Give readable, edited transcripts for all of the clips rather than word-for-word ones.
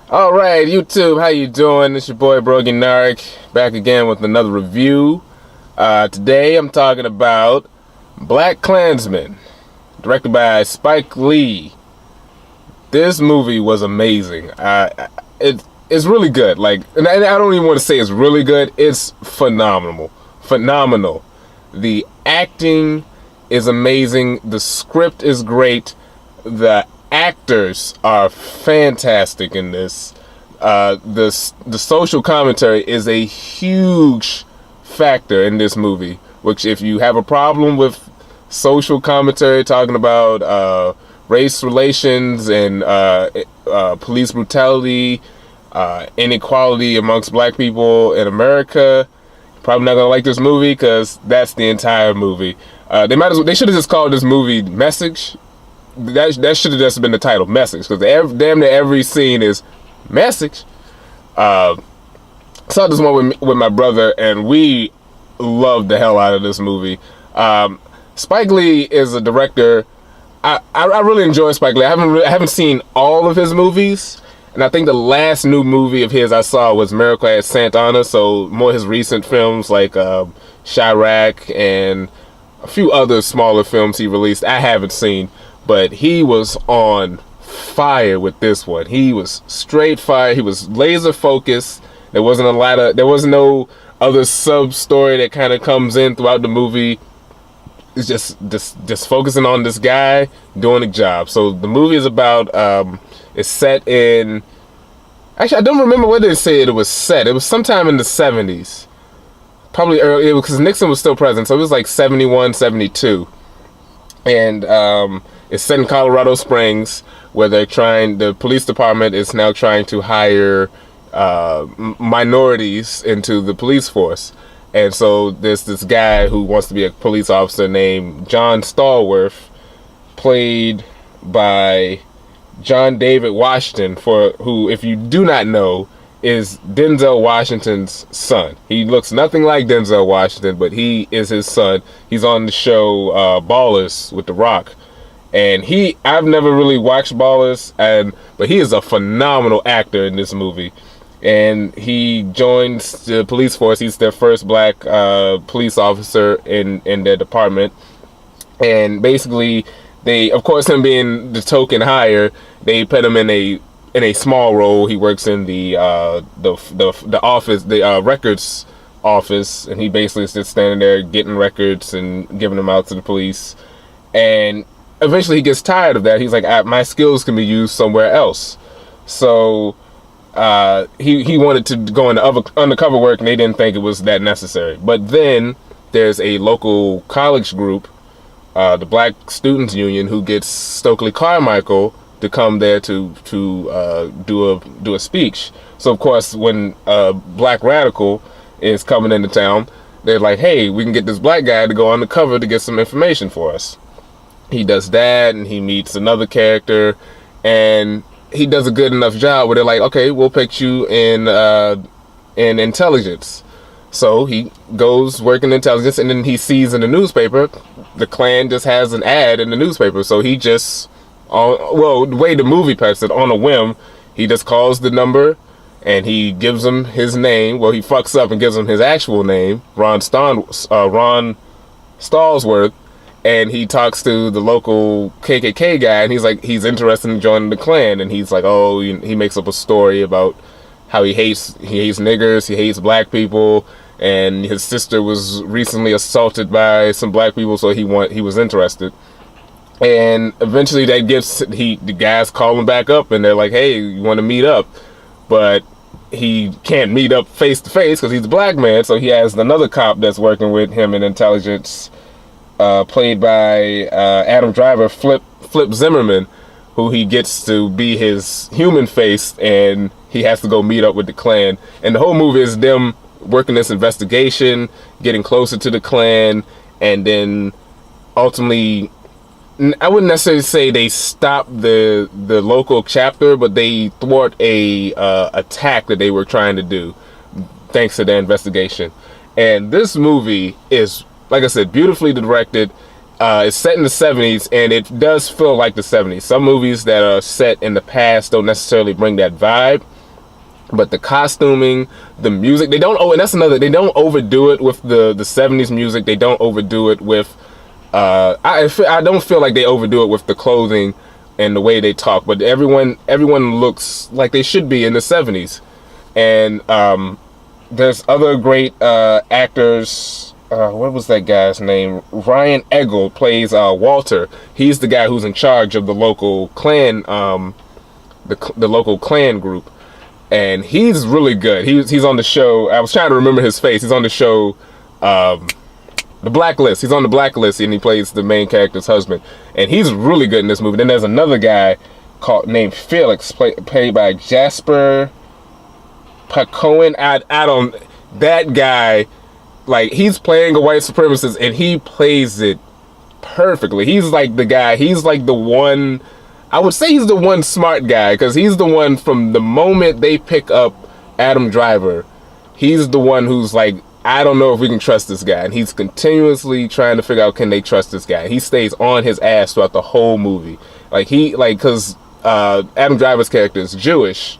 All right, YouTube, how you doing? It's your boy Brogi Naric, back again with another review. Today I'm talking about BlackkKlansman, directed by Spike Lee. This movie was amazing. It's really good. And I don't even want to say it's really good. It's phenomenal. Phenomenal. The acting is amazing. The script is great. The actors are fantastic in this. The social commentary is a huge factor in this movie. Which, if you have a problem with social commentary talking about race relations and police brutality, inequality amongst black people in America, you're probably not gonna like this movie because that's the entire movie. They should have just called this movie Message. That should have just been the title, Message, because damn near every scene is message. Saw this one with my brother, and we loved the hell out of this movie. Spike Lee is a director. I really enjoy Spike Lee. I haven't seen all of his movies, and I think the last new movie of his I saw was Miracle at Santa Ana. So more his recent films like Chirac and a few other smaller films he released I haven't seen. But he was on fire with this one. He was straight fire. He was laser focused. There was no other sub story that kind of comes in throughout the movie. It's just focusing on this guy doing a job. So the movie is about it's set in, actually I don't remember where they said it was set. It was sometime in the 70s. Probably early, because Nixon was still president. So it was like 71, 72. And it's set in Colorado Springs, where the police department is now trying to hire minorities into the police force. And so there's this guy who wants to be a police officer named John Stallworth, played by John David Washington, who, if you do not know, is Denzel Washington's son. He looks nothing like Denzel Washington, but he is his son. He's on the show Ballers with The Rock. And I've never really watched Ballers, but he is a phenomenal actor in this movie. And he joins the police force. He's their first black police officer in their department. And basically, of course, him being the token hire, they put him in a small role. He works in the office, the records office, and he basically is just standing there getting records and giving them out to the police. And eventually he gets tired of that. He's like, my skills can be used somewhere else. So he wanted to go into undercover work, and they didn't think it was that necessary. But then there's a local college group, the Black Students Union, who gets Stokely Carmichael to come there to do a speech. So of course, when Black Radical is coming into town, they're like, hey, we can get this black guy to go undercover to get some information for us. He does that, and he meets another character, and he does a good enough job where they're like, okay, we'll pick you in intelligence. So he goes working intelligence, and then he sees in the newspaper, the Klan just has an ad in the newspaper. So he just, the way the movie puts it, on a whim, he just calls the number, and he gives him his name. Well, he fucks up and gives him his actual name, Ron Stallsworth. And he talks to the local KKK guy, and he's like, he's interested in joining the Klan. And he's like, oh, he makes up a story about how he hates niggers, he hates black people, and his sister was recently assaulted by some black people, so he was interested. And eventually the guys call him back up, and they're like, hey, you want to meet up? But he can't meet up face to face because he's a black man, so he has another cop that's working with him in intelligence, played by Adam Driver, Flip Zimmerman, who he gets to be his human face, and he has to go meet up with the Klan. And the whole movie is them working this investigation, getting closer to the Klan, and then ultimately, I wouldn't necessarily say they stop the local chapter, but they thwart a attack that they were trying to do, thanks to their investigation. And this movie is, like I said, beautifully directed. It's set in the 70s, and it does feel like the 70s. Some movies that are set in the past don't necessarily bring that vibe, But the costuming, the music, they don't. Oh, and that's another. They don't overdo it with the '70s music. They don't overdo it with. I don't feel like they overdo it with the clothing and the way they talk. But everyone looks like they should be in the '70s. And there's other great actors. What was that guy's name? Ryan Eggle plays Walter. He's the guy who's in charge of the local clan, the local clan group. And he's really good. He's on the show. I was trying to remember his face. He's on the show, The Blacklist. He's on The Blacklist, and he plays the main character's husband. And he's really good in this movie. Then there's another guy named Felix, played by Jasper Pacoin. I don't. That guy, like, he's playing a white supremacist, and he plays it perfectly. He's like the guy. He's like the one. I would say he's the one smart guy, because he's the one from the moment they pick up Adam Driver, he's the one who's like, I don't know if we can trust this guy. And he's continuously trying to figure out, can they trust this guy? He stays on his ass throughout the whole movie. Because Adam Driver's character is Jewish.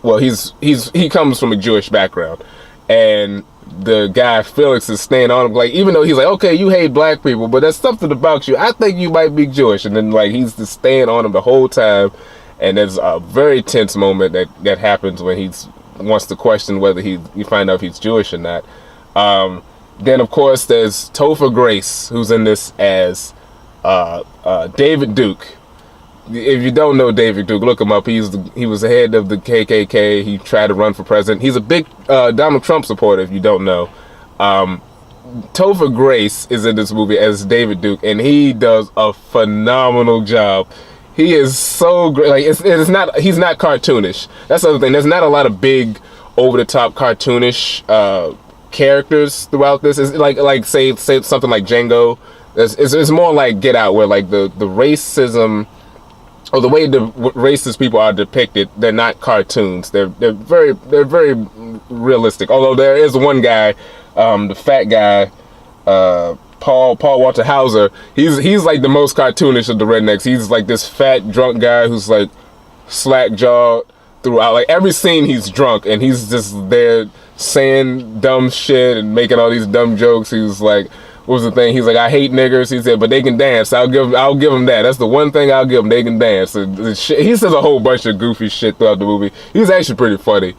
Well, he comes from a Jewish background. And the guy Felix is staying on him, like, even though he's like, okay, you hate black people, but there's something about you, I think you might be Jewish. And then, like, he's just staying on him the whole time. And there's a very tense moment that happens when he wants to question whether you find out if he's Jewish or not. Then of course there's Topher Grace, who's in this as David Duke. If you don't know David Duke, look him up. He was the head of the KKK. He tried to run for president. He's a big Donald Trump supporter, if you don't know. Topher Grace is in this movie as David Duke, and he does a phenomenal job. He is so great. Like, he's not cartoonish. That's the other thing. There's not a lot of big, over-the-top cartoonish characters throughout this. It's like say something like Django. It's more like Get Out, where like the racism, or the way the racist people are depicted, they're not cartoons. They're very realistic. Although there is one guy, the fat guy, Paul Walter Hauser. He's like the most cartoonish of the rednecks. He's like this fat drunk guy who's like slack jawed throughout. Like every scene he's drunk, and he's just there saying dumb shit and making all these dumb jokes. He's like, what was the thing? He's like, I hate niggers. He said, but they can dance. I'll give him that. That's the one thing I'll give them. They can dance. He says a whole bunch of goofy shit throughout the movie. He's actually pretty funny,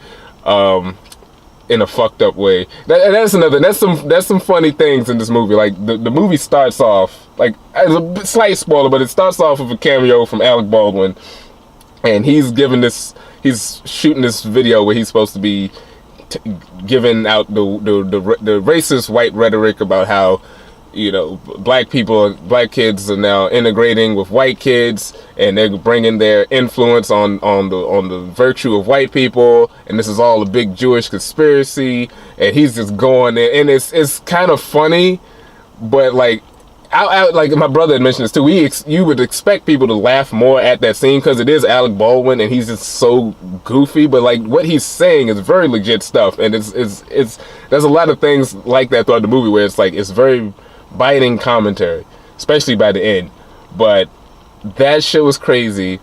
in a fucked up way. That's another. That's some funny things in this movie. Like the movie starts off, like, as a slight spoiler, but it starts off with a cameo from Alec Baldwin, and he's shooting this video where he's supposed to be giving out the racist white rhetoric about how, you know, black kids are now integrating with white kids, and they're bringing their influence on the virtue of white people, and this is all a big Jewish conspiracy, and he's just going there, and it's kind of funny, but like, I like my brother had mentioned this too. You would expect people to laugh more at that scene because it is Alec Baldwin, and he's just so goofy. But like, what he's saying is very legit stuff, and it's there's a lot of things like that throughout the movie where it's like, it's very biting commentary, especially by the end. But that shit was crazy.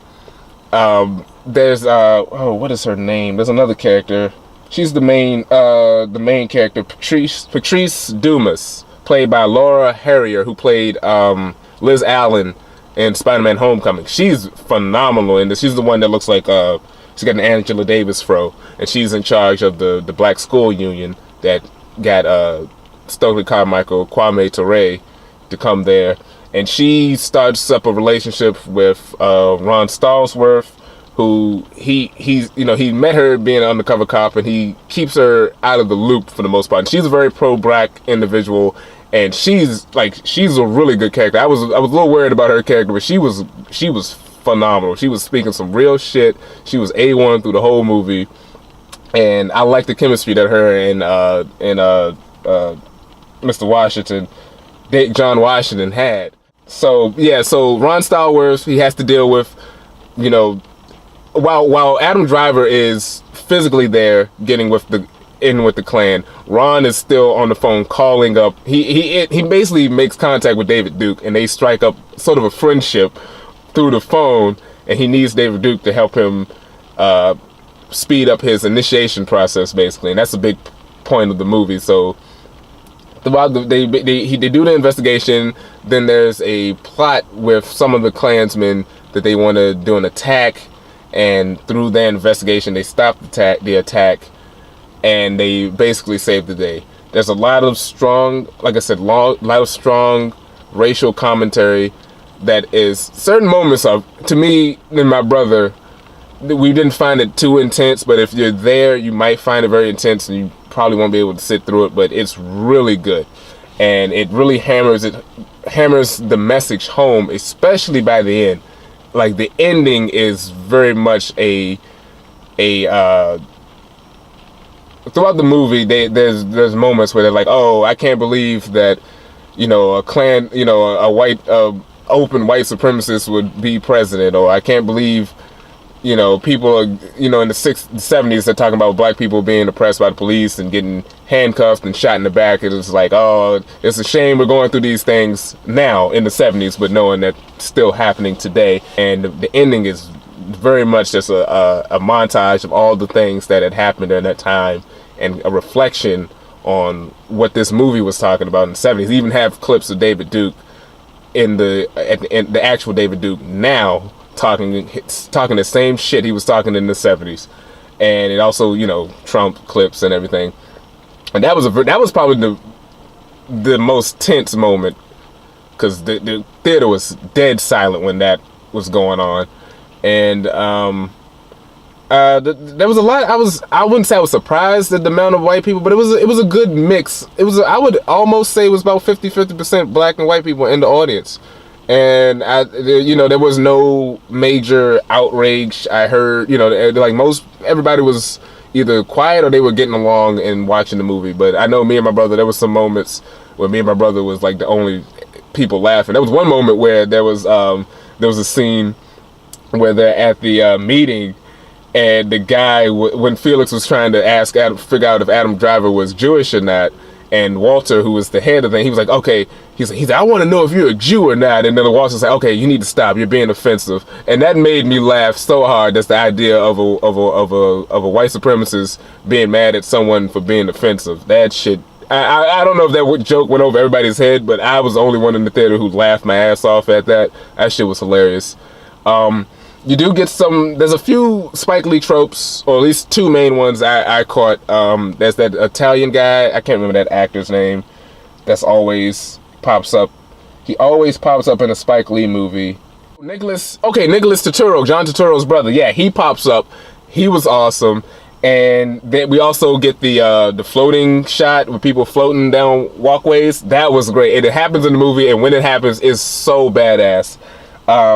There's what is her name? There's another character. She's the main character, Patrice Dumas, played by Laura Harrier, who played Liz Allen in Spider-Man Homecoming. She's phenomenal in this. She's the one that looks like she's got an Angela Davis fro, and she's in charge of the black school union that got Stokely Carmichael, Kwame Ture to come there, and she starts up a relationship with Ron Stallsworth, who he met her being an undercover cop, and he keeps her out of the loop for the most part. And she's a very pro-black individual, and she's a really good character. I was a little worried about her character, but she was phenomenal. She was speaking some real shit. She was A1 through the whole movie, and I like the chemistry that her and Mr. Washington, John Washington, had. So yeah, so Ron Stallworth, he has to deal with, you know, while Adam Driver is physically there getting with the Klan, Ron is still on the phone calling up. He basically makes contact with David Duke, and they strike up sort of a friendship through the phone, and he needs David Duke to help him speed up his initiation process, basically, and that's a big point of the movie. So they do the investigation. Then there's a plot with some of the Klansmen that they want to do an attack, and through their investigation, they stop the attack, and they basically save the day. There's a lot of strong, like I said, lot of strong racial commentary that is certain moments of, to me and my brother, we didn't find it too intense, but if you're there, you might find it very intense, and you probably won't be able to sit through it, but it's really good. And it really hammers the message home, especially by the end. Like, the ending is very much throughout the movie, there's moments where they're like, oh, I can't believe that, a white, open white supremacist would be president, or I can't believe, people are, in the 70s, they're talking about black people being oppressed by the police and getting handcuffed and shot in the back. It's like, oh, it's a shame we're going through these things now in the 70s, but knowing that it's still happening today. And the ending is very much just a montage of all the things that had happened during that time, and a reflection on what this movie was talking about in the 70s. They even have clips of David Duke in the actual David Duke now talking the same shit he was talking in the 70s, and it also Trump clips and everything. And that was probably the most tense moment, because the theater was dead silent when that was going on. And there was a lot. I wouldn't say I was surprised at the amount of white people, but it was a good mix. I would almost say it was about 50% black and white people in the audience. And there was no major outrage. I heard, everybody was either quiet or they were getting along and watching the movie. But I know me and my brother, there was some moments where me and my brother was like the only people laughing. There was one moment where there was a scene where they're at the meeting, and the guy, when Felix was trying to figure out if Adam Driver was Jewish or not, and Walter, who was the head of the thing, he was like, okay, he's like, I want to know if you're a Jew or not. And then Walter said, okay, you need to stop. You're being offensive. And that made me laugh so hard. That's the idea of a white supremacist being mad at someone for being offensive. That shit. I don't know if that joke went over everybody's head, but I was the only one in the theater who laughed my ass off at that. That shit was hilarious. You do get there's a few Spike Lee tropes, or at least two main ones I caught. There's that Italian guy, I can't remember that actor's name, that's always pops up. He always pops up in a Spike Lee movie. Nicholas Turturro, John Turturro's brother. Yeah, he pops up. He was awesome. And then we also get the floating shot with people floating down walkways. That was great. And it happens in the movie, and when it happens, it's so badass.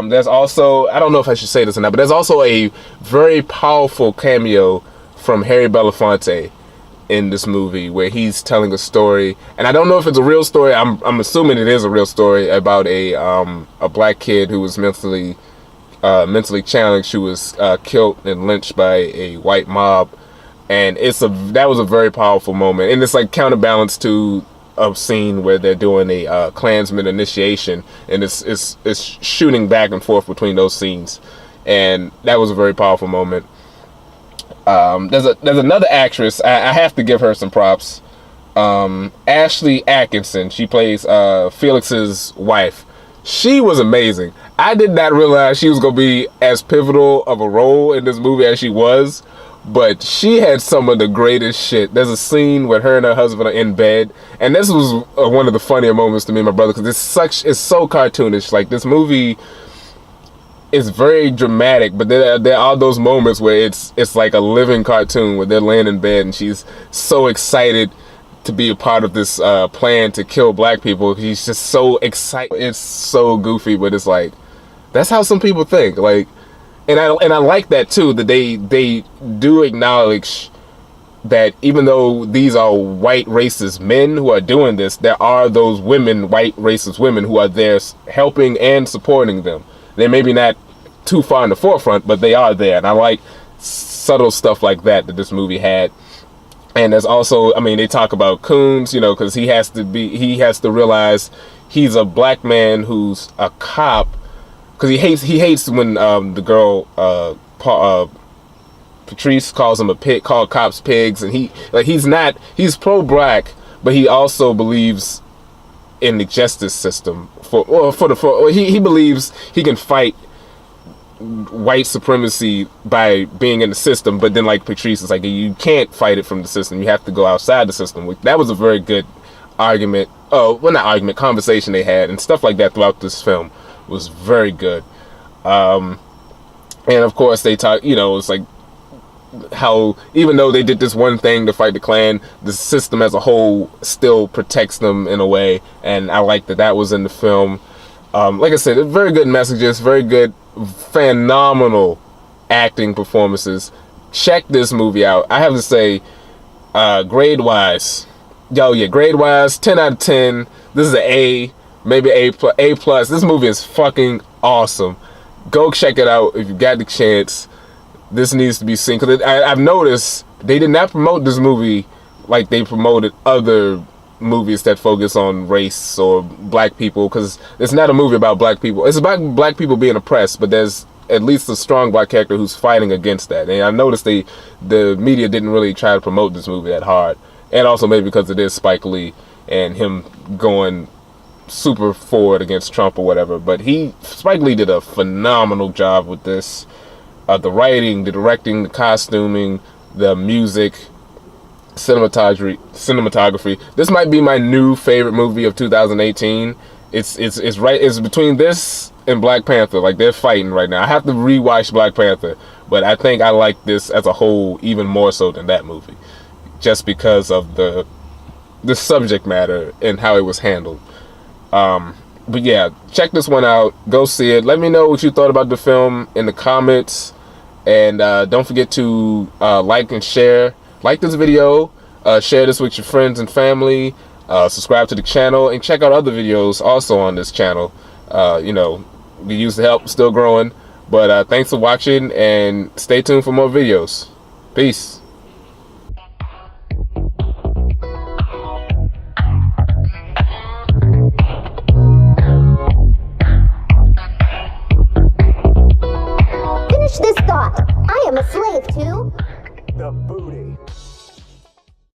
There's also, I don't know if I should say this or not, but there's also a very powerful cameo from Harry Belafonte in this movie, where he's telling a story, and I don't know if it's a real story. I'm assuming it is a real story about a black kid who was mentally challenged, who was killed and lynched by a white mob, and that was a very powerful moment, and it's like counterbalanced to a scene where they're doing a Klansman initiation, and it's shooting back and forth between those scenes, and that was a very powerful moment. There's another actress, I have to give her some props. Ashley Atkinson, she plays Felix's wife. She was amazing. I did not realize she was gonna be as pivotal of a role in this movie as she was, but she had some of the greatest shit. There's a scene where her and her husband are in bed, and this was one of the funnier moments to me and my brother, because it's so cartoonish. Like, this movie is very dramatic, but there are those moments where it's like a living cartoon, where they're laying in bed and she's so excited to be a part of this plan to kill black people. He's just so excited. It's so goofy, but it's like, that's how some people think. Like, and I like that too, that they do acknowledge that even though these are white racist men who are doing this, there are those women, white racist women, who are there helping and supporting them. They may be not too far in the forefront, but they are there, and I like subtle stuff like that this movie had. And there's also, I mean, they talk about Coons, because he has to realize he's a black man who's a cop, because he hates when the girl Patrice calls him a pig, called cops pigs, and he's pro-black, but he also believes in the justice system he believes he can fight white supremacy by being in the system, but then like Patrice is like, you can't fight it from the system, you have to go outside the system. That was a very good argument, not argument, conversation they had, and stuff like that throughout this film was very good. And of course they talk, it's like how even though they did this one thing to fight the Klan, the system as a whole still protects them in a way, and I like that was in the film. Like I said, very good messages, very good, phenomenal acting performances. Check this movie out. I have to say, grade wise, grade wise, 10 out of 10. This is an A, maybe A plus. This movie is fucking awesome. Go check it out if you got the chance. This needs to be seen, because I've noticed they did not promote this movie like they promoted other movies that focus on race or black people, because it's not a movie about black people. It's about black people being oppressed, but there's at least a strong black character who's fighting against that. And I noticed the media didn't really try to promote this movie that hard, and also maybe because it is Spike Lee and him going super forward against Trump or whatever. But Spike Lee did a phenomenal job with this. The writing, the directing, the costuming, the music, cinematography. This might be my new favorite movie of 2018. It's between this and Black Panther. Like, they're fighting right now. I have to rewatch Black Panther, but I think I like this as a whole even more so than that movie, just because of the subject matter and how it was handled. But yeah, check this one out. Go see it. Let me know what you thought about the film in the comments. And don't forget to like and share. Like this video. Share this with your friends and family. Subscribe to the channel. And check out other videos also on this channel. We use the help. Still growing. But thanks for watching. And stay tuned for more videos. Peace.